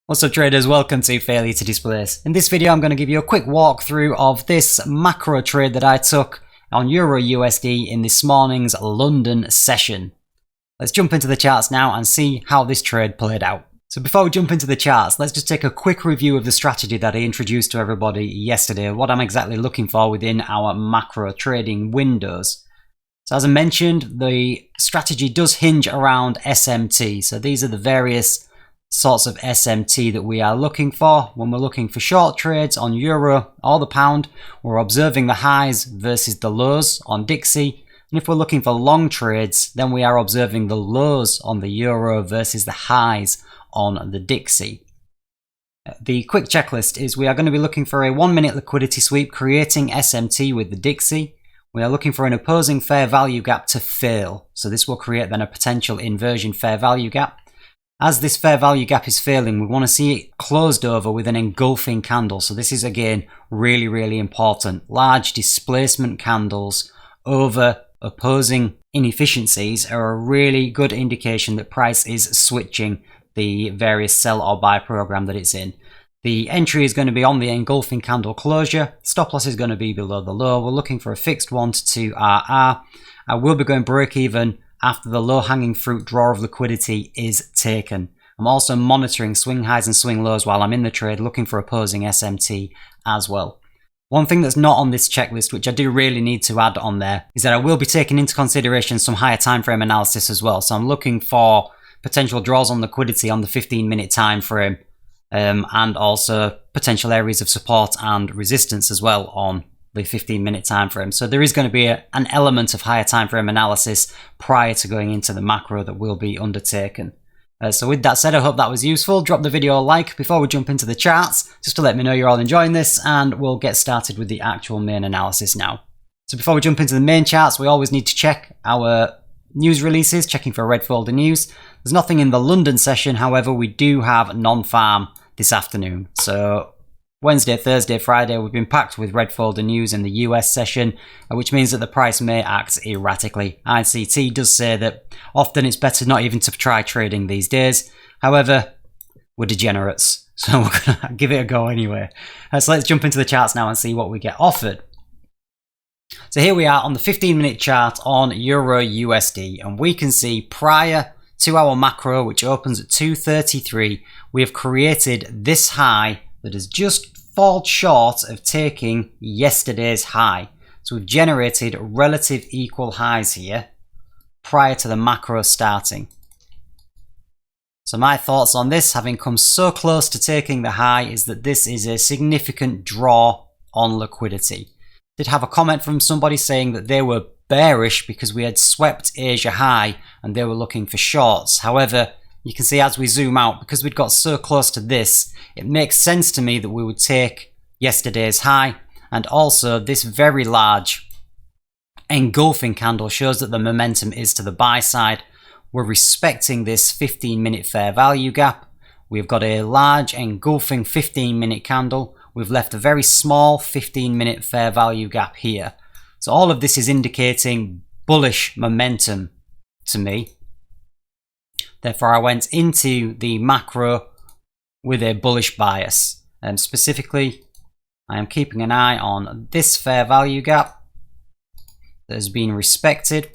What's up traders, welcome to Failure to Displace. In this video I'm going to give you a quick walkthrough of this macro trade that I took on EURUSD in this morning's London session. Let's jump into the charts now and see how this trade played out. So before we jump into the charts, let's just take a quick review of the strategy that I introduced to everybody yesterday, what I'm exactly looking for within our macro trading windows. So as I mentioned, the strategy does hinge around SMT. So these are the various sorts of SMT that we are looking for. When we're looking for short trades on euro or the pound, we're observing the highs versus the lows on Dixie. And if we're looking for long trades, then we are observing the lows on the euro versus the highs on the Dixie. The quick checklist is we are going to be looking for a 1 minute liquidity sweep creating SMT with the Dixie. We are looking for an opposing fair value gap to fail. So this will create then a potential inversion fair value gap. As this fair value gap is failing, we want to see it closed over with an engulfing candle. So this is again really important. Large displacement candles over opposing inefficiencies are a really good indication that price is switching the various sell or buy program that it's in. The entry is going to be on the engulfing candle closure. Stop loss is going to be below the low. We're looking for a fixed 1 to 2 RR. I will be going break even after the low hanging fruit draw of liquidity is taken. I'm also monitoring swing highs and swing lows while I'm in the trade, looking for opposing SMT as well. One thing that's not on this checklist, which I do really need to add on there, is that I will be taking into consideration some higher time frame analysis as well. So I'm looking for potential draws on liquidity on the 15-minute time frame, and also potential areas of support and resistance as well on the 15-minute time frame. So there is going to be an element of higher time frame analysis prior to going into the macro that will be undertaken. So with that said, I hope that was useful. Drop the video a like before we jump into the charts, just to let me know you're all enjoying this, and we'll get started with the actual main analysis now. So before we jump into the main charts, we always need to check our news releases, checking for red folder news. There's nothing in the London session, however, we do have non-farm this afternoon. So Wednesday, Thursday, Friday, we've been packed with red folder news in the US session, which means that the price may act erratically. ICT does say that often it's better not even to try trading these days. However, we're degenerates, so we're going to give it a go anyway. So let's jump into the charts now and see what we get offered. So here we are on the 15-minute chart on EURUSD, and we can see prior to our macro, which opens at 233, we have created this high that has just fallen short of taking yesterday's high. So we've generated relative equal highs here prior to the macro starting. So my thoughts on this, having come so close to taking the high, is that this is a significant draw on liquidity. Did have a comment from somebody saying that they were bearish because we had swept Asia high and they were looking for shorts. However, you can see as we zoom out, because we'd got so close to this, it makes sense to me that we would take yesterday's high, and also this very large engulfing candle shows that the momentum is to the buy side. We're respecting this 15-minute fair value gap. We've got a large engulfing 15-minute candle. We've left a very small 15-minute fair value gap here. So all of this is indicating bullish momentum to me. Therefore, I went into the macro with a bullish bias. And specifically, I am keeping an eye on this fair value gap that has been respected.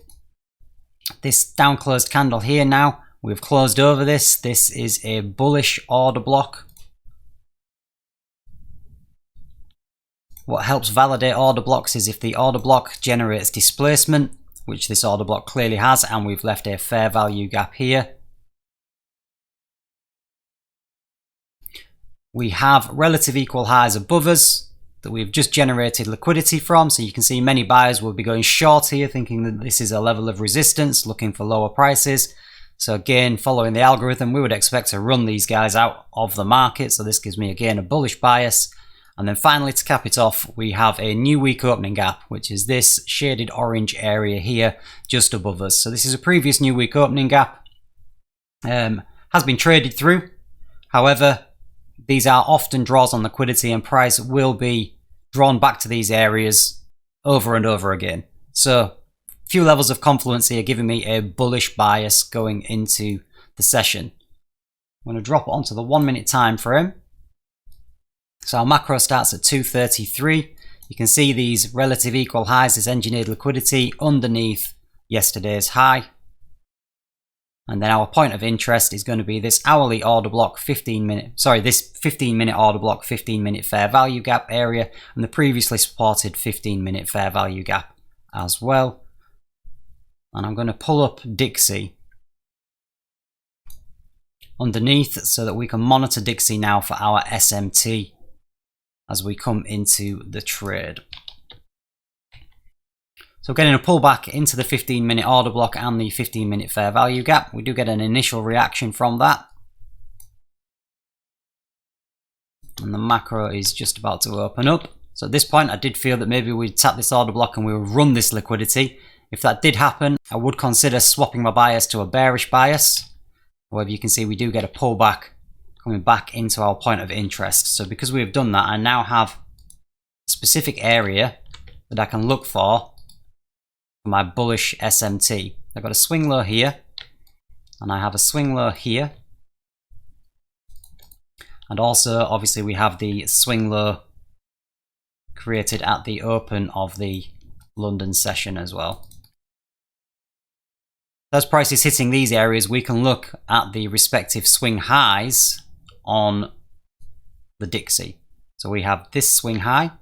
This down closed candle here now, we've closed over this. This is a bullish order block. What helps validate order blocks is if the order block generates displacement, which this order block clearly has, and we've left a fair value gap here. We have relative equal highs above us that we've just generated liquidity from. So you can see many buyers will be going short here, thinking that this is a level of resistance, looking for lower prices. So again, following the algorithm, we would expect to run these guys out of the market. So this gives me again a bullish bias. And then finally, to cap it off, we have a new week opening gap, which is this shaded orange area here just above us. So this is a previous new week opening gap. Has been traded through. However, these are often draws on liquidity, and price will be drawn back to these areas over and over again. So a few levels of confluence here giving me a bullish bias going into the session. I'm going to drop it onto the 1 minute time frame. So our macro starts at 233. You can see these relative equal highs, this engineered liquidity underneath yesterday's high. And then our point of interest is going to be this hourly order block 15-minute order block 15-minute fair value gap area, and the previously supported 15-minute fair value gap as well. And I'm going to pull up Dixie underneath so that we can monitor Dixie now for our SMT as we come into the trade. So getting a pullback into the 15-minute order block and the 15-minute fair value gap. We do get an initial reaction from that. And the macro is just about to open up. So at this point, I did feel that maybe we'd tap this order block and we would run this liquidity. If that did happen, I would consider swapping my bias to a bearish bias. However, you can see we do get a pullback coming back into our point of interest. So because we've done that, I now have a specific area that I can look for my bullish SMT. I've got a swing low here, and I have a swing low here. And also, obviously, we have the swing low created at the open of the London session as well. Those prices hitting these areas, we can look at the respective swing highs on the Dixie. So we have this swing high,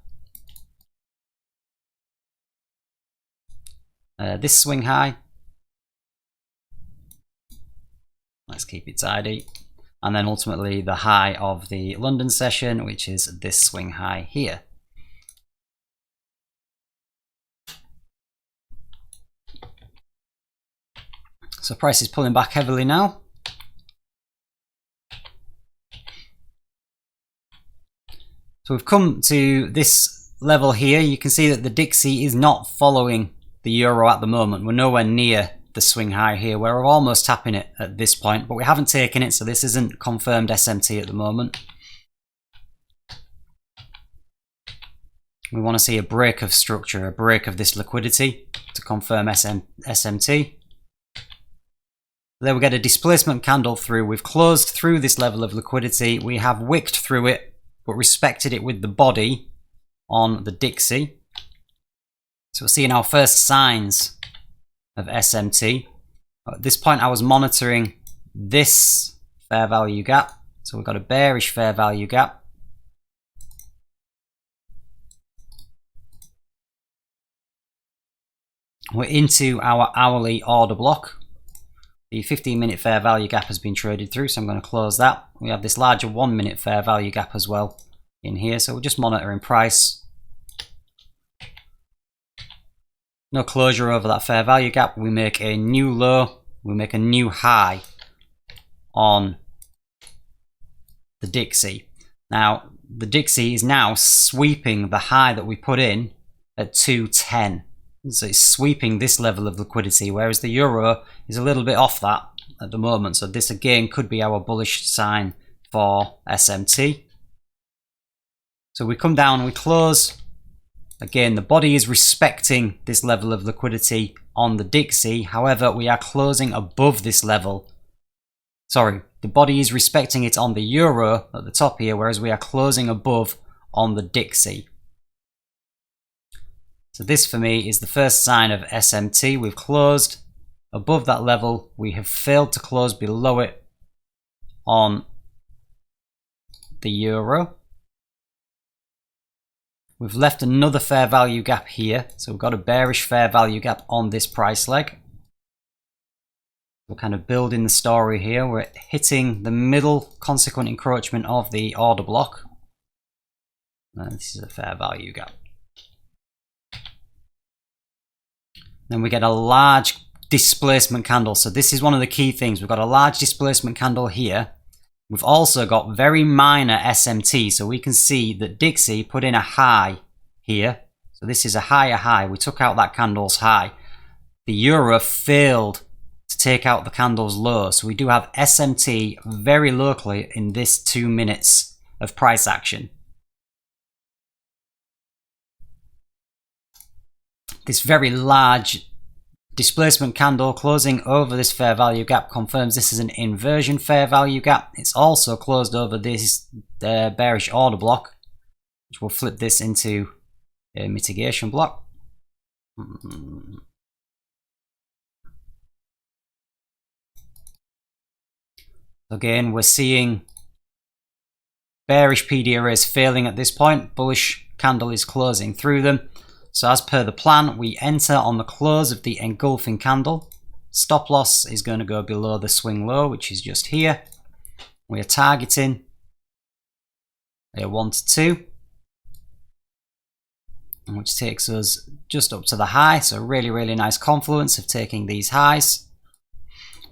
this swing high. Let's keep it tidy. And then ultimately the high of the London session, which is this swing high here. So price is pulling back heavily now. So we've come to this level here. You can see that the Dixie is not following the euro at the moment. We're nowhere near the swing high here. We're almost tapping it at this point, but we haven't taken it, so this isn't confirmed SMT at the moment. We want to see a break of structure, a break of this liquidity to confirm SMT. Then we get a displacement candle through. We've closed through this level of liquidity. We have wicked through it, but respected it with the body on the Dixie. So we're seeing our first signs of SMT. At this point, I was monitoring this fair value gap. So we've got a bearish fair value gap. We're into our hourly order block. The 15-minute fair value gap has been traded through, so I'm going to close that. We have this larger 1-minute fair value gap as well in here, so we're just monitoring price. No closure over that fair value gap. We make a new low, we make a new high on the Dixie. Now, the Dixie is now sweeping the high that we put in at 210. So it's sweeping this level of liquidity, whereas the euro is a little bit off that at the moment. So this again could be our bullish sign for SMT. So we come down, we close. Again, the body is respecting this level of liquidity on the Dixie. However, we are closing above this level. Sorry, the body is respecting it on the euro at the top here, whereas we are closing above on the Dixie. So this for me is the first sign of SMT. We've closed above that level. We have failed to close below it on the euro. We've left another fair value gap here. So we've got a bearish fair value gap on this price leg. We're kind of building the story here. We're hitting the middle consequent encroachment of the order block. And this is a fair value gap. Then we get a large displacement candle. So this is one of the key things. We've got a large displacement candle here. We've also got very minor SMT. So we can see that Dixie put in a high here. So this is a higher high. We took out that candle's high. The euro failed to take out the candle's low. So we do have SMT very locally in this 2 minutes of price action. This very large displacement candle closing over this fair value gap confirms this is an inversion fair value gap. It's also closed over this bearish order block, which will flip this into a mitigation block. Again, we're seeing bearish PD arrays failing at this point. Bullish candle is closing through them. So as per the plan, we enter on the close of the engulfing candle. Stop loss is going to go below the swing low, which is just here. We are targeting a 1 to 2, which takes us just up to the high. So really nice confluence of taking these highs.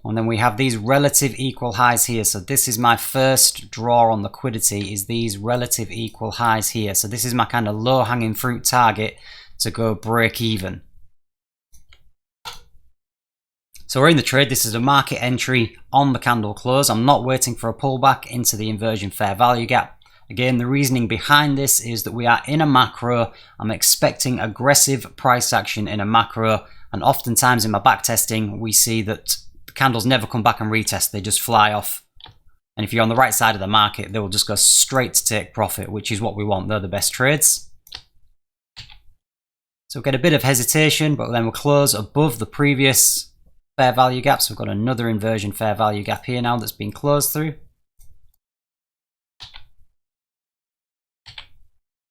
And then we have these relative equal highs here. So this is my first draw on liquidity, is these relative equal highs here. So this is my kind of low hanging fruit target to go break even. So we're in the trade. This is a market entry on the candle close. I'm not waiting for a pullback into the inversion fair value gap. Again, the reasoning behind this is that we are in a macro. I'm expecting aggressive price action in a macro, and oftentimes in my back testing we see that the candles never come back and retest, they just fly off. And if you're on the right side of the market, they will just go straight to take profit, which is what we want. They're the best trades. So we'll get a bit of hesitation, but then we'll close above the previous fair value gap. So we've got another inversion fair value gap here now that's been closed through.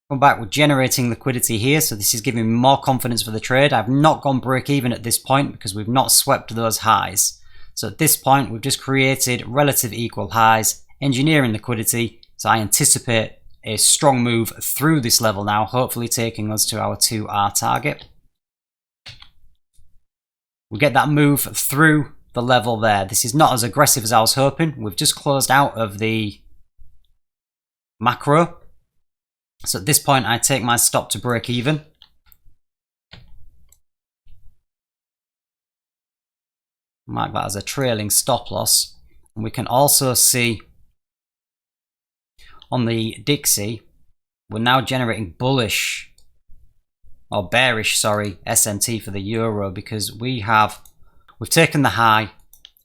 Come back, we're generating liquidity here, so this is giving me more confidence for the trade. I've not gone break even at this point because we've not swept those highs. So at this point, we've just created relative equal highs, engineering liquidity. So I anticipate a strong move through this level now, hopefully taking us to our 2R target. We get that move through the level there. This is not as aggressive as I was hoping. We've just closed out of the macro. So at this point, I take my stop to break even. Mark that as a trailing stop loss. And we can also see on the Dixie, we're now generating bullish, or bearish, sorry, SMT for the euro, because we've taken the high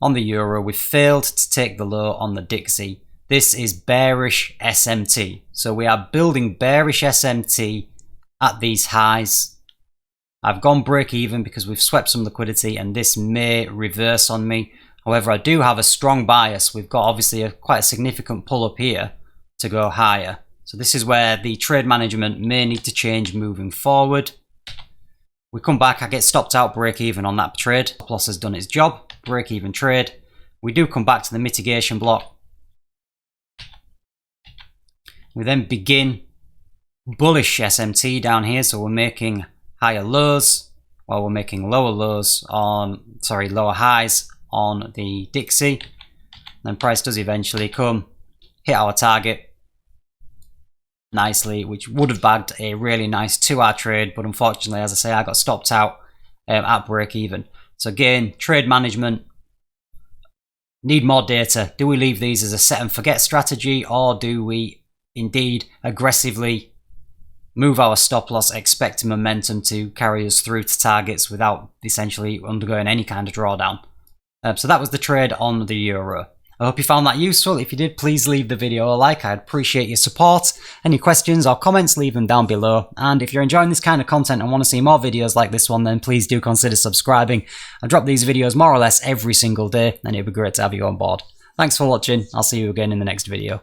on the euro, we've failed to take the low on the Dixie. This is bearish SMT. So we are building bearish SMT at these highs. I've gone break even because we've swept some liquidity and this may reverse on me. However, I do have a strong bias. We've got obviously quite a significant pull up here to go higher. So this is where the trade management may need to change moving forward. We come back, I get stopped out break even on that trade. Stop loss has done its job, break even trade. We do come back to the mitigation block. We then begin bullish SMT down here, so we're making higher lows while we're making lower highs on the Dixie. Then price does eventually come, hit our target nicely, which would have bagged a really nice 2R trade, but unfortunately, as I say, I got stopped out at break even. So again, trade management, need more data. Do we leave these as a set and forget strategy, or do we indeed aggressively move our stop loss, expecting momentum to carry us through to targets without essentially undergoing any kind of drawdown? So that was the trade on the euro. I hope you found that useful. If you did, please leave the video a like. I'd appreciate your support. Any questions or comments, leave them down below. And if you're enjoying this kind of content and want to see more videos like this one, then please do consider subscribing. I drop these videos more or less every single day, and it'd be great to have you on board. Thanks for watching. I'll see you again in the next video.